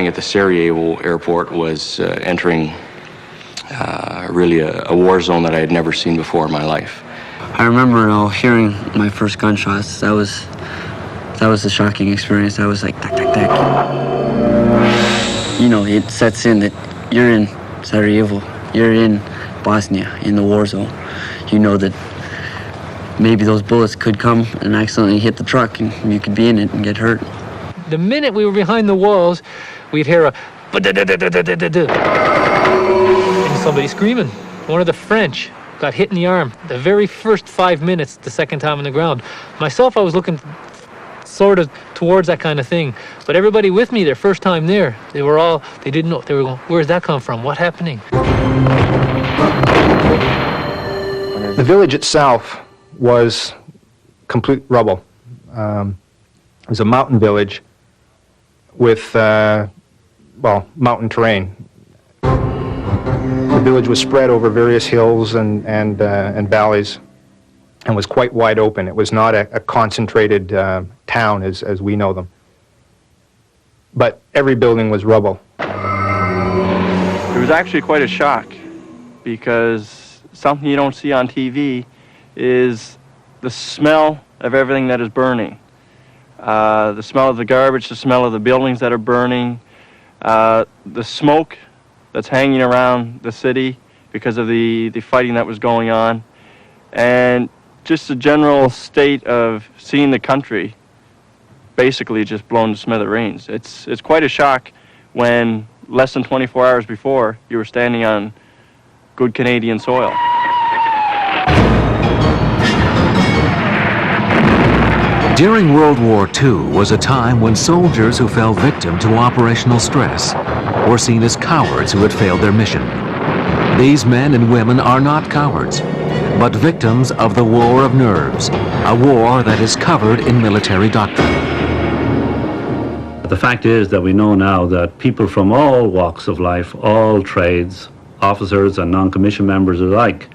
arriving at the Sarajevo airport was entering really a war zone that I had never seen before in my life. I remember hearing my first gunshots. That was a shocking experience. I was like, tack, tack, tack. You know, it sets in that you're in Sarajevo, you're in Bosnia, in the war zone. You know that maybe those bullets could come and accidentally hit the truck and you could be in it and get hurt. The minute we were behind the walls, we'd hear a and somebody screaming. One of the French got hit in the arm the very first 5 minutes, the second time on the ground. Myself, I was looking sort of towards that kind of thing. But everybody with me, their first time there, they didn't know. They were going, where's that come from? What's happening? The village itself was complete rubble. It was a mountain village with, mountain terrain. The village was spread over various hills and valleys and was quite wide open. It was not a concentrated town as we know them. But every building was rubble. It was actually quite a shock because something you don't see on TV is the smell of everything that is burning. The smell of the garbage, the smell of the buildings that are burning, the smoke that's hanging around the city because of the fighting that was going on, and just the general state of seeing the country basically just blown to smithereens. It's quite a shock when less than 24 hours before you were standing on good Canadian soil. During World War II was a time when soldiers who fell victim to operational stress were seen as cowards who had failed their mission. These men and women are not cowards, but victims of the war of nerves, a war that is covered in military doctrine. The fact is that we know now that people from all walks of life, all trades, officers and non-commissioned members alike,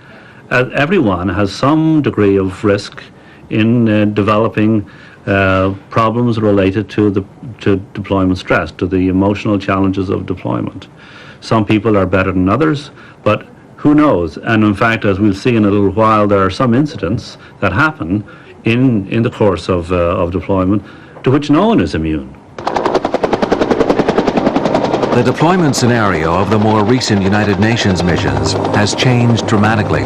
everyone has some degree of risk in developing problems related to deployment stress, to the emotional challenges of deployment. Some people are better than others, but who knows? And in fact, as we'll see in a little while, there are some incidents that happen in the course of deployment to which no one is immune. The deployment scenario of the more recent United Nations missions has changed dramatically.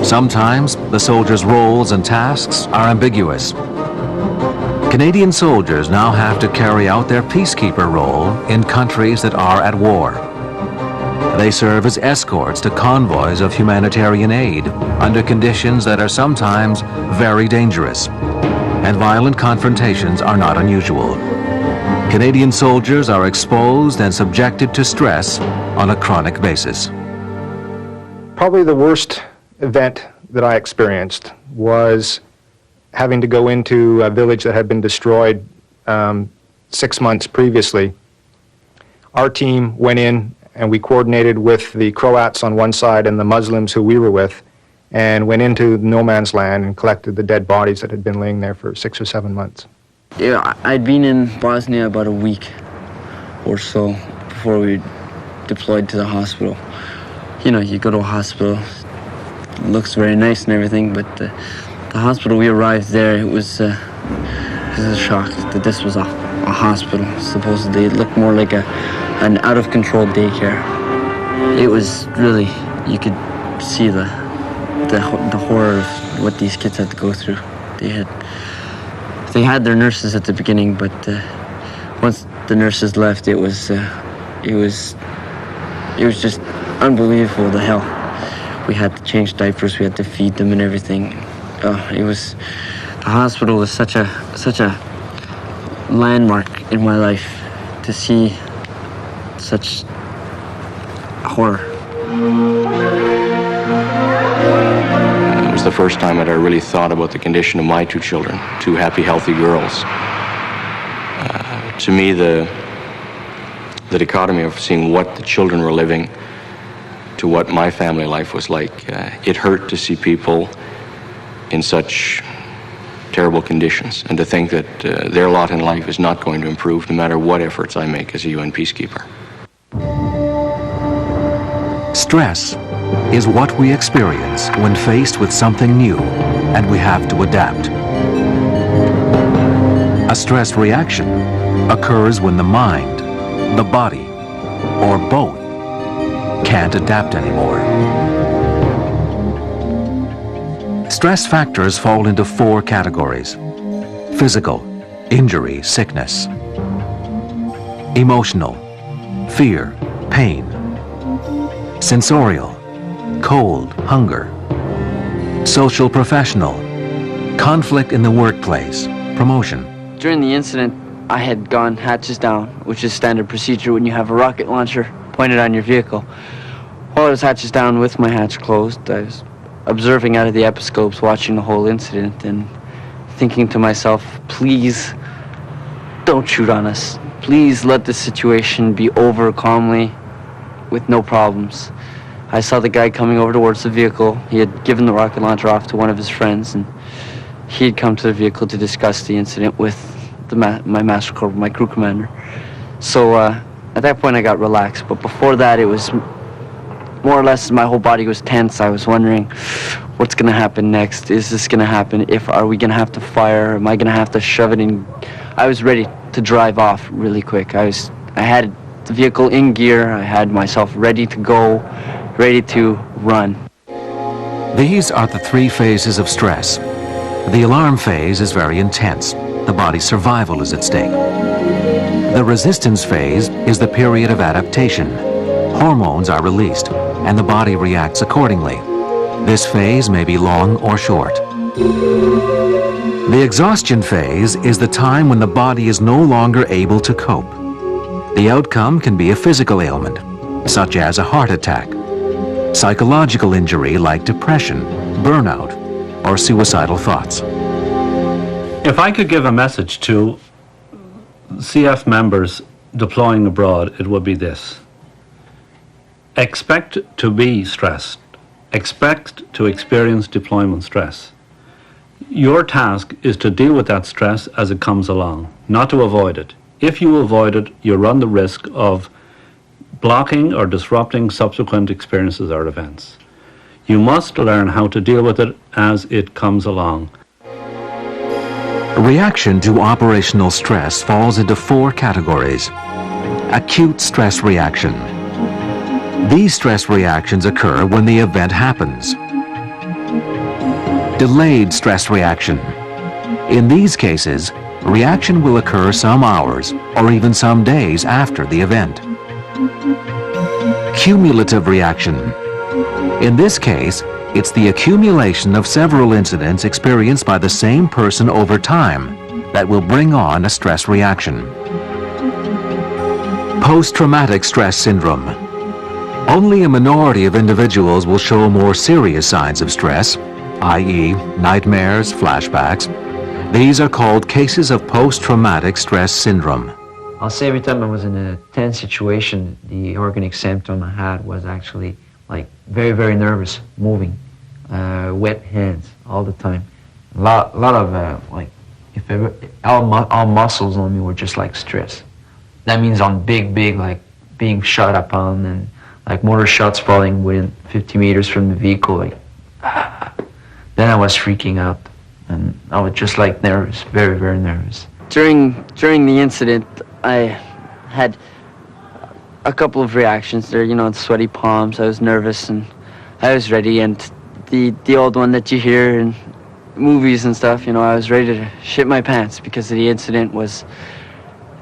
Sometimes the soldiers' roles and tasks are ambiguous. Canadian soldiers now have to carry out their peacekeeper role in countries that are at war. They serve as escorts to convoys of humanitarian aid under conditions that are sometimes very dangerous, and violent confrontations are not unusual. Canadian soldiers are exposed and subjected to stress on a chronic basis. Probably the worst event that I experienced was having to go into a village that had been destroyed 6 months previously. Our team went in and we coordinated with the Croats on one side and the Muslims who we were with, and went into no man's land and collected the dead bodies that had been laying there for 6 or 7 months. Yeah, I'd been in Bosnia about a week or so before we deployed to the hospital. You know, you go to a hospital, it looks very nice and everything, but the hospital we arrived there, it was a shock that this was a hospital. Supposedly it looked more like an out-of-control daycare. It was really, you could see the horror of what these kids had to go through. They had their nurses at the beginning, but once the nurses left, it was just unbelievable, the hell. We had to change diapers, we had to feed them and everything. The hospital was such a landmark in my life to see such horror. It was the first time that I really thought about the condition of my two children, two happy, healthy girls. To me, the dichotomy of seeing what the children were living to what my family life was like, it hurt to see people in such terrible conditions, and to think that their lot in life is not going to improve no matter what efforts I make as a UN peacekeeper. Stress is what we experience when faced with something new and we have to adapt. A stress reaction occurs when the mind, the body, or both can't adapt anymore. Stress factors fall into 4 categories: physical, injury, sickness; emotional, fear, pain; sensorial, cold, hunger; social, professional, conflict in the workplace, promotion. During the incident, I had gone hatches down, which is standard procedure when you have a rocket launcher pointed on your vehicle. While I was hatches down with my hatch closed, I was observing out of the episcopes, watching the whole incident, and thinking to myself, please don't shoot on us. Please let this situation be over calmly with no problems. I saw the guy coming over towards the vehicle. He had given the rocket launcher off to one of his friends, and he had come to the vehicle to discuss the incident with my master corporal, my crew commander. So at that point I got relaxed, but before that it was more or less my whole body was tense. I was wondering what's going to happen next. Is this going to happen? Are we going to have to fire? Am I going to have to shove it in? I was ready to drive off really quick. I had the vehicle in gear. I had myself ready to go, ready to run. These are the 3 phases of stress. The alarm phase is very intense. The body's survival is at stake. The resistance phase is the period of adaptation. Hormones are released, and the body reacts accordingly. This phase may be long or short. The exhaustion phase is the time when the body is no longer able to cope. The outcome can be a physical ailment, such as a heart attack, psychological injury like depression, burnout, or suicidal thoughts. If I could give a message to CF members deploying abroad, it would be this. Expect to be stressed. Expect to experience deployment stress. Your task is to deal with that stress as it comes along, not to avoid it. If you avoid it, you run the risk of blocking or disrupting subsequent experiences or events. You must learn how to deal with it as it comes along. Reaction to operational stress falls into 4 categories. Acute stress reaction. These stress reactions occur when the event happens. Delayed stress reaction. In these cases, reaction will occur some hours or even some days after the event. Cumulative reaction. In this case, it's the accumulation of several incidents experienced by the same person over time that will bring on a stress reaction. Post-traumatic stress syndrome. Only a minority of individuals will show more serious signs of stress, i.e., nightmares, flashbacks. These are called cases of post-traumatic stress syndrome. I'll say every time I was in a tense situation, the organic symptom I had was actually like very, very nervous, moving, wet hands all the time. A lot of like, if ever, all muscles on me were just like stress. That means I'm big, like being shot upon and like mortar shots falling within 50 meters from the vehicle. Like, then I was freaking out, and I was just like nervous, very, very nervous. During the incident, I had a couple of reactions there, you know, sweaty palms. I was nervous and I was ready, and the old one that you hear in movies and stuff, you know, I was ready to shit my pants because the incident was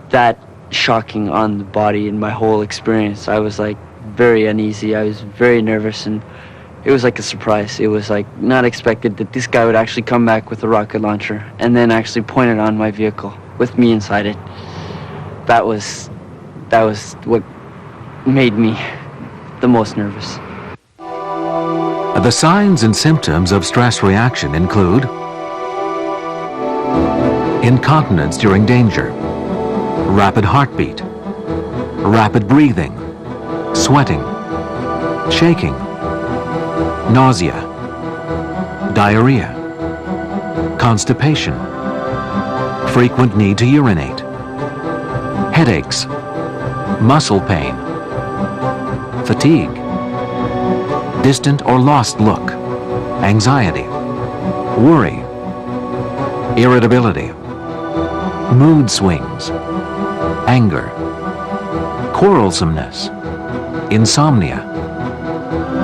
that shocking on the body and my whole experience. I was like very uneasy. I was very nervous, and it was like a surprise. It was like not expected that this guy would actually come back with a rocket launcher and then actually point it on my vehicle with me inside it. That was what made me the most nervous. The signs and symptoms of stress reaction include incontinence during danger, rapid heartbeat, rapid breathing, sweating, shaking, nausea, diarrhea, constipation, frequent need to urinate, headaches, muscle pain, fatigue, distant or lost look, anxiety, worry, irritability, mood swings, anger, quarrelsomeness, insomnia,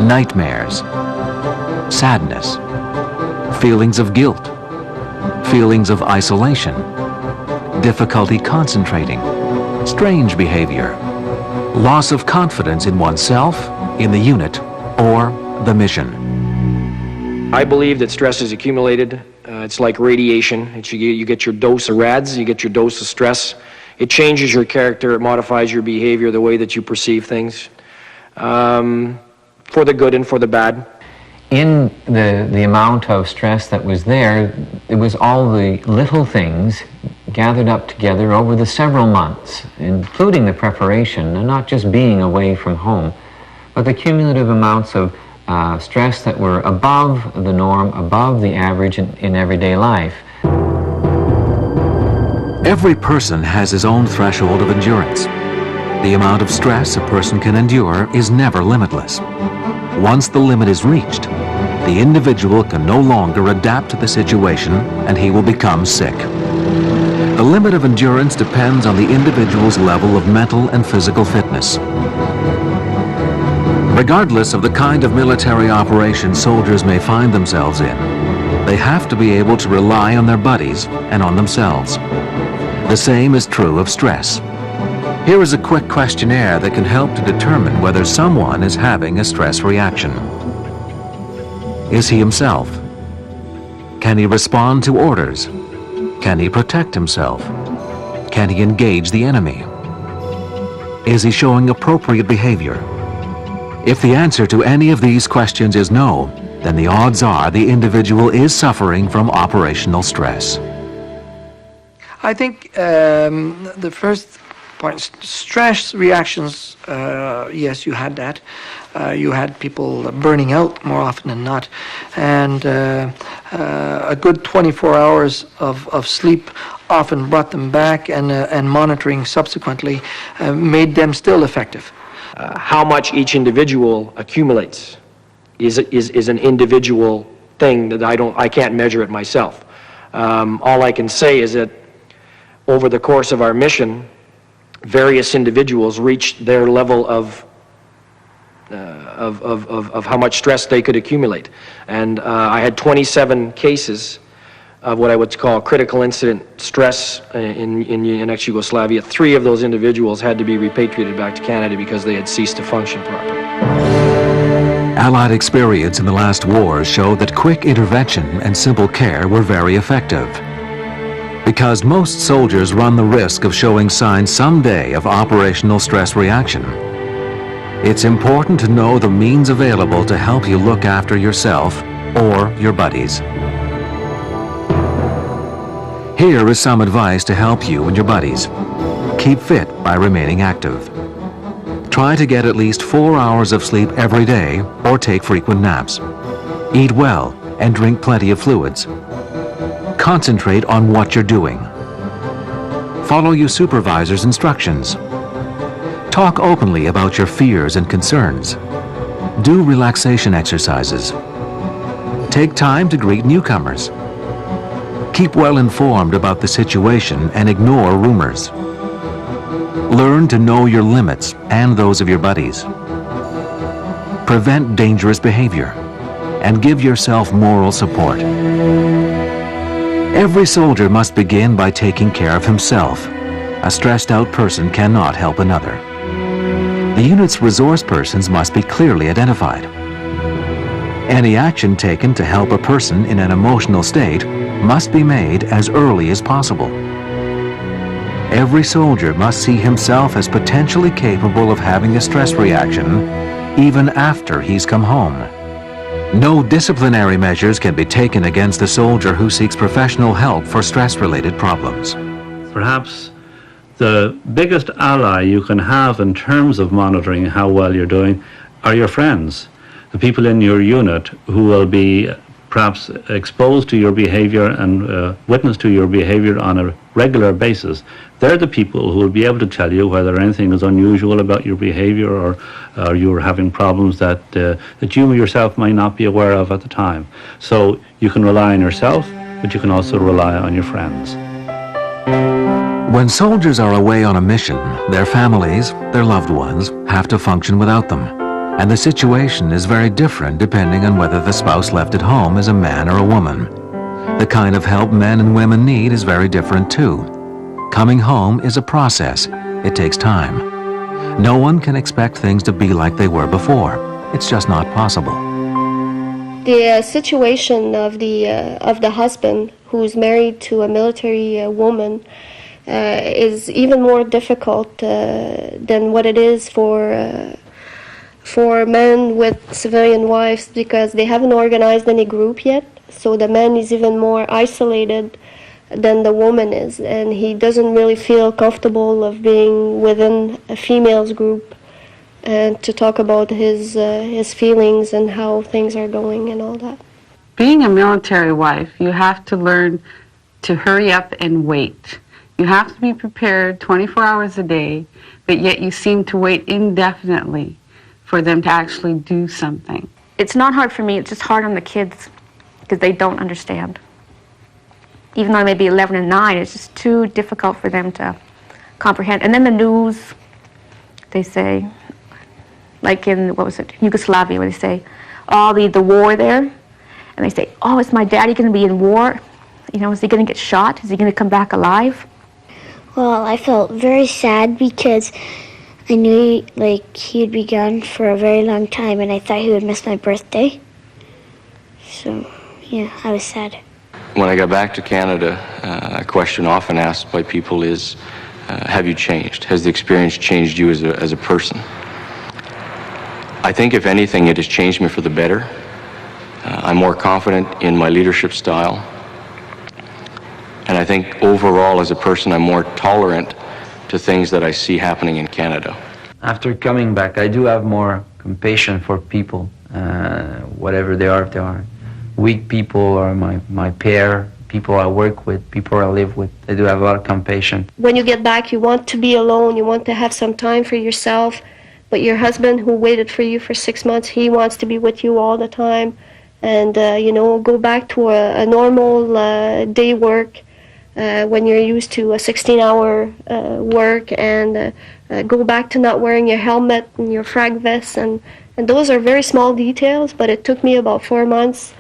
nightmares, sadness, feelings of guilt, feelings of isolation, difficulty concentrating, strange behavior, loss of confidence in oneself, in the unit, or the mission. I believe that stress is accumulated. It's like radiation. You get your dose of rads, you get your dose of stress. It changes your character, it modifies your behavior, the way that you perceive things, for the good and for the bad. In the amount of stress that was there, it was all the little things gathered up together over the several months, including the preparation, and not just being away from home, but the cumulative amounts of stress that were above the norm, above the average in everyday life. Every person has his own threshold of endurance. The amount of stress a person can endure is never limitless. Once the limit is reached, the individual can no longer adapt to the situation and he will become sick. The limit of endurance depends on the individual's level of mental and physical fitness. Regardless of the kind of military operation soldiers may find themselves in, they have to be able to rely on their buddies and on themselves. The same is true of stress. Here is a quick questionnaire that can help to determine whether someone is having a stress reaction. Is he himself? Can he respond to orders? Can he protect himself? Can he engage the enemy? Is he showing appropriate behavior? If the answer to any of these questions is no, then the odds are the individual is suffering from operational stress. I think the first point, stress reactions, yes, you had that. You had people burning out more often than not. And a good 24 hours of sleep often brought them back, and monitoring subsequently made them still effective. How much each individual accumulates is an individual thing that I can't measure it myself. All I can say is that over the course of our mission, various individuals reached their level of how much stress they could accumulate. And I had 27 cases of what I would call critical incident stress in ex-Yugoslavia. 3 of those individuals had to be repatriated back to Canada because they had ceased to function properly. Allied experience in the last wars showed that quick intervention and simple care were very effective. Because most soldiers run the risk of showing signs someday of operational stress reaction, it's important to know the means available to help you look after yourself or your buddies. Here is some advice to help you and your buddies. Keep fit by remaining active. Try to get at least 4 hours of sleep every day or take frequent naps. Eat well and drink plenty of fluids. Concentrate on what you're doing. Follow your supervisor's instructions. Talk openly about your fears and concerns. Do relaxation exercises. Take time to greet newcomers. Keep well informed about the situation and ignore rumors. Learn to know your limits and those of your buddies. Prevent dangerous behavior and give yourself moral support. Every soldier must begin by taking care of himself. A stressed out person cannot help another. The unit's resource persons must be clearly identified. Any action taken to help a person in an emotional state must be made as early as possible. Every soldier must see himself as potentially capable of having a stress reaction even after he's come home. No disciplinary measures can be taken against a soldier who seeks professional help for stress-related problems. Perhaps the biggest ally you can have in terms of monitoring how well you're doing are your friends, the people in your unit who will be perhaps exposed to your behavior and witness to your behavior on a regular basis, they're the people who will be able to tell you whether anything is unusual about your behavior or you're having problems that you yourself might not be aware of at the time. So you can rely on yourself, but you can also rely on your friends. When soldiers are away on a mission, their families, their loved ones, have to function without them. And the situation is very different depending on whether the spouse left at home is a man or a woman. The kind of help men and women need is very different too. Coming home is a process. It takes time. No one can expect things to be like they were before. It's just not possible. The situation of the husband who's married to a military woman is even more difficult than what it is for men with civilian wives, because they haven't organized any group yet. So the man is even more isolated than the woman is, and he doesn't really feel comfortable of being within a female's group and to talk about his feelings and how things are going and all that. Being a military wife, you have to learn to hurry up and wait. You have to be prepared 24 hours a day, but yet you seem to wait indefinitely for them to actually do something. It's not hard for me, it's just hard on the kids because they don't understand. Even though I may be 11 and 9, it's just too difficult for them to comprehend. And then the news, they say, like in, what was it, Yugoslavia, where they say, oh, the war there, and they say, oh, is my daddy going to be in war? You know, is he going to get shot? Is he going to come back alive? Well, I felt very sad because I knew he'd be gone for a very long time, and I thought he would miss my birthday. So, yeah, I was sad. When I got back to Canada, a question often asked by people is, have you changed? Has the experience changed you as a person? I think, if anything, it has changed me for the better. I'm more confident in my leadership style. And I think overall, as a person, I'm more tolerant to things that I see happening in Canada. After coming back, I do have more compassion for people, whatever they are, if they are weak people or my peer, people I work with, people I live with. I do have a lot of compassion. When you get back, you want to be alone, you want to have some time for yourself, but your husband, who waited for you for 6 months, he wants to be with you all the time, and go back to a normal day work when you're used to a 16-hour work, and go back to not wearing your helmet and your frag vest, and those are very small details, but it took me about 4 months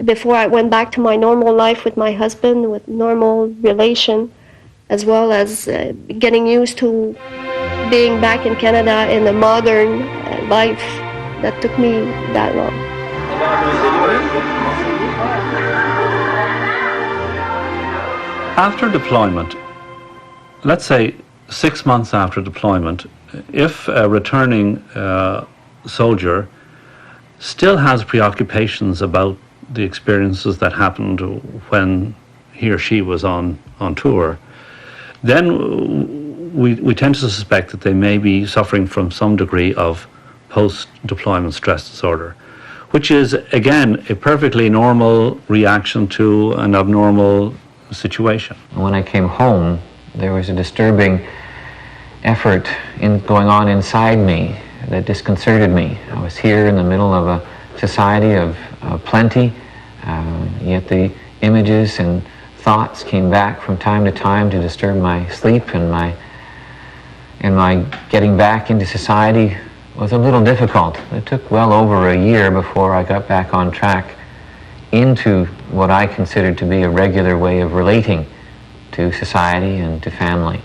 before I went back to my normal life with my husband, with normal relation, as well as getting used to being back in Canada in a modern life. That took me that long. After deployment, let's say 6 months after deployment, if a returning soldier still has preoccupations about the experiences that happened when he or she was on tour, then we tend to suspect that they may be suffering from some degree of post-deployment stress disorder, which is, again, a perfectly normal reaction to an abnormal situation. When I came home, there was a disturbing effort going on inside me that disconcerted me. I was here in the middle of a society of plenty, yet the images and thoughts came back from time to time to disturb my sleep, and my getting back into society was a little difficult. It took well over a year before I got back on track into what I considered to be a regular way of relating to society and to family.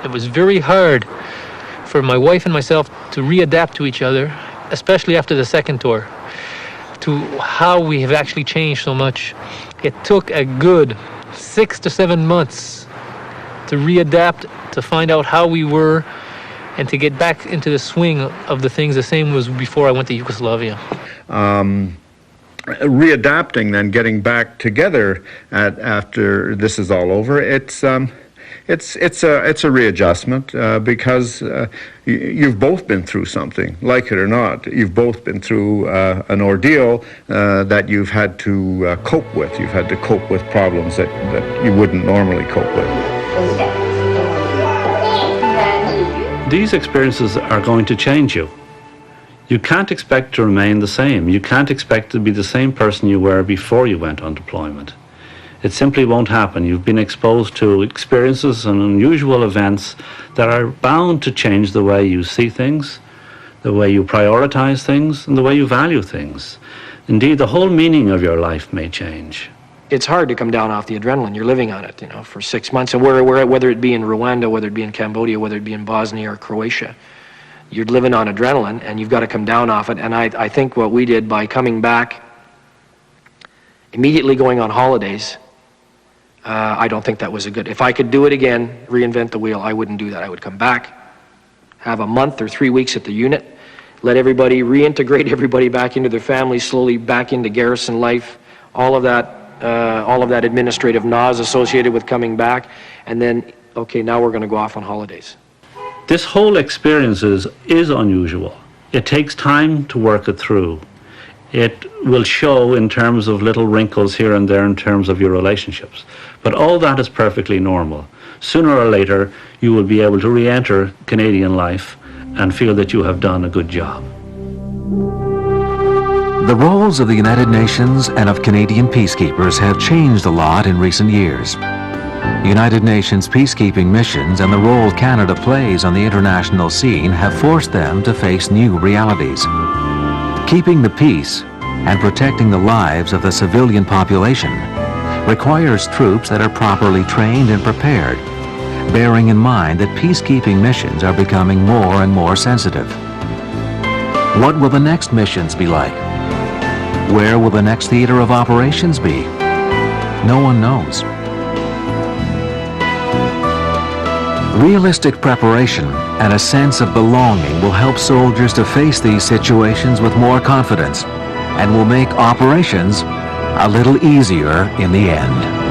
It was very hard for my wife and myself to readapt to each other, especially after the second tour, to how we have actually changed so much. It took a good 6 to 7 months to readapt, to find out how we were, and to get back into the swing of the things the same as before I went to Yugoslavia. Readapting, then getting back together after this is all over, it's a readjustment because you've both been through something, like it or not. You've both been through an ordeal that you've had to cope with. You've had to cope with problems that you wouldn't normally cope with. These experiences are going to change you. You can't expect to remain the same. You can't expect to be the same person you were before you went on deployment. It simply won't happen. You've been exposed to experiences and unusual events that are bound to change the way you see things, the way you prioritize things, and the way you value things. Indeed, the whole meaning of your life may change. It's hard to come down off the adrenaline. You're living on it, you know, for 6 months. And whether it be in Rwanda, whether it be in Cambodia, whether it be in Bosnia or Croatia, you're living on adrenaline, and you've got to come down off it. And I think what we did by coming back, immediately going on holidays, I don't think that was a good... If I could do it again, reinvent the wheel, I wouldn't do that. I would come back, have a month or 3 weeks at the unit, let everybody reintegrate everybody back into their families, slowly back into garrison life, all of that administrative naws associated with coming back, and then, okay, now we're going to go off on holidays. This whole experience is unusual. It takes time to work it through. It will show in terms of little wrinkles here and there in terms of your relationships. But all that is perfectly normal. Sooner or later, you will be able to re-enter Canadian life and feel that you have done a good job. The roles of the United Nations and of Canadian peacekeepers have changed a lot in recent years. United Nations peacekeeping missions and the role Canada plays on the international scene have forced them to face new realities. Keeping the peace and protecting the lives of the civilian population requires troops that are properly trained and prepared, bearing in mind that peacekeeping missions are becoming more and more sensitive. What will the next missions be like? Where will the next theater of operations be? No one knows. Realistic preparation and a sense of belonging will help soldiers to face these situations with more confidence and will make operations a little easier in the end.